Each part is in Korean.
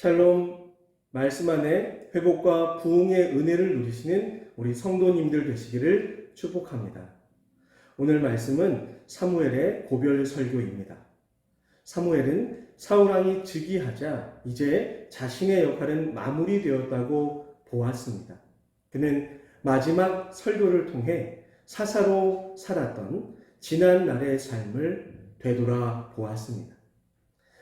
샬롬, 말씀 안에 회복과 부흥의 은혜를 누리시는 우리 성도님들 되시기를 축복합니다. 오늘 말씀은 사무엘의 고별 설교입니다. 사무엘은 사울왕이 즉위하자 이제 자신의 역할은 마무리되었다고 보았습니다. 그는 마지막 설교를 통해 사사로 살았던 지난 날의 삶을 되돌아보았습니다.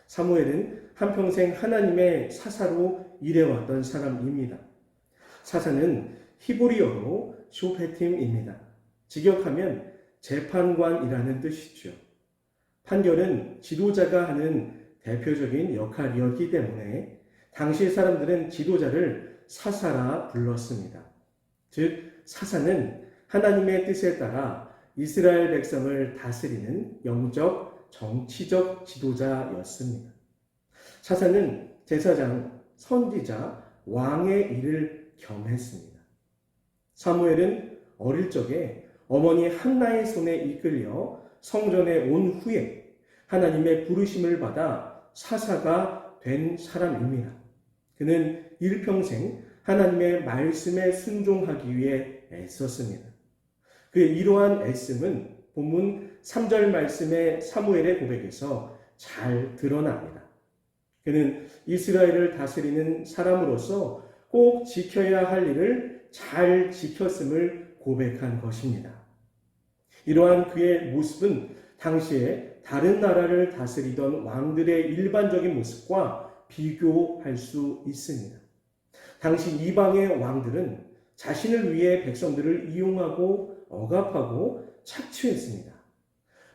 사무엘은 한평생 하나님의 사사로 일해왔던 사람입니다. 사사는 히브리어로 쇼페팀입니다. 직역하면 재판관이라는 뜻이죠. 판결은 지도자가 하는 대표적인 역할이었기 때문에 당시 사람들은 지도자를 사사라 불렀습니다. 즉 사사는 하나님의 뜻에 따라 이스라엘 백성을 다스리는 영적, 정치적 지도자였습니다. 사사는 제사장, 선지자, 왕의 일을 겸했습니다. 사무엘은 어릴 적에 어머니 한나의 손에 이끌려 성전에 온 후에 하나님의 부르심을 받아 사사가 된 사람입니다. 그는 일평생 하나님의 말씀에 순종하기 위해 애썼습니다. 그의 이러한 애씀은 본문 3절 말씀의 사무엘의 고백에서 잘 드러납니다. 그는 이스라엘을 다스리는 사람으로서 꼭 지켜야 할 일을 잘 지켰음을 고백한 것입니다. 이러한 그의 모습은 당시에 다른 나라를 다스리던 왕들의 일반적인 모습과 비교할 수 있습니다. 당시 이방의 왕들은 자신을 위해 백성들을 이용하고 억압하고 착취했습니다.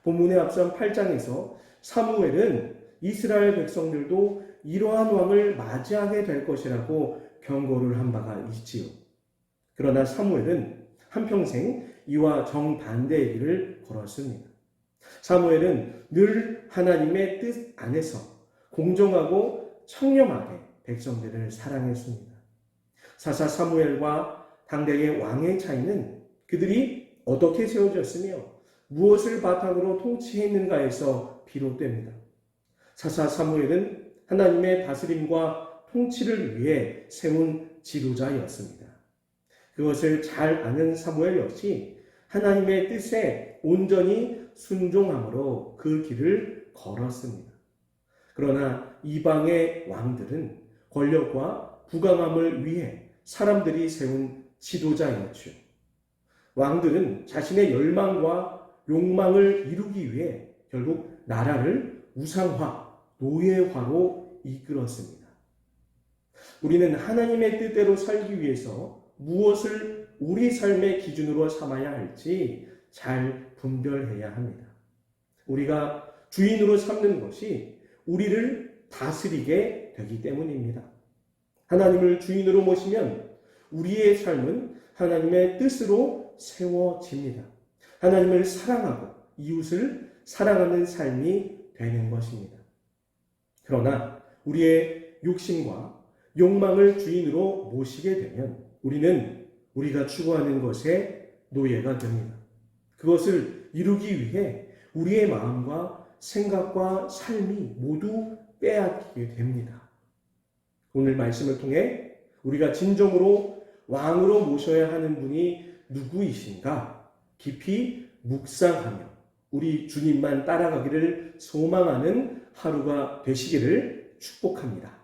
본문의 앞선 8장에서 사무엘은 이스라엘 백성들도 이러한 왕을 맞이하게 될 것이라고 경고를 한 바가 있지요. 그러나 사무엘은 한평생 이와 정반대의 길을 걸었습니다. 사무엘은 늘 하나님의 뜻 안에서 공정하고 청렴하게 백성들을 사랑했습니다. 사사 사무엘과 당대의 왕의 차이는 그들이 어떻게 세워졌으며 무엇을 바탕으로 통치했는가에서 비롯됩니다. 사사 사무엘은 하나님의 다스림과 통치를 위해 세운 지도자였습니다. 그것을 잘 아는 사무엘 역시 하나님의 뜻에 온전히 순종함으로 그 길을 걸었습니다. 그러나 이방의 왕들은 권력과 부강함을 위해 사람들이 세운 지도자였죠. 왕들은 자신의 열망과 욕망을 이루기 위해 결국 나라를 우상화, 노예화로 이끌었습니다. 우리는 하나님의 뜻대로 살기 위해서 무엇을 우리 삶의 기준으로 삼아야 할지 잘 분별해야 합니다. 우리가 주인으로 삼는 것이 우리를 다스리게 되기 때문입니다. 하나님을 주인으로 모시면 우리의 삶은 하나님의 뜻으로 세워집니다. 하나님을 사랑하고 이웃을 사랑하는 삶이 되는 것입니다. 그러나 우리의 욕심과 욕망을 주인으로 모시게 되면 우리는 우리가 추구하는 것의 노예가 됩니다. 그것을 이루기 위해 우리의 마음과 생각과 삶이 모두 빼앗기게 됩니다. 오늘 말씀을 통해 우리가 진정으로 왕으로 모셔야 하는 분이 누구이신가 깊이 묵상하며 우리 주님만 따라가기를 소망하는 하루가 되시기를 축복합니다.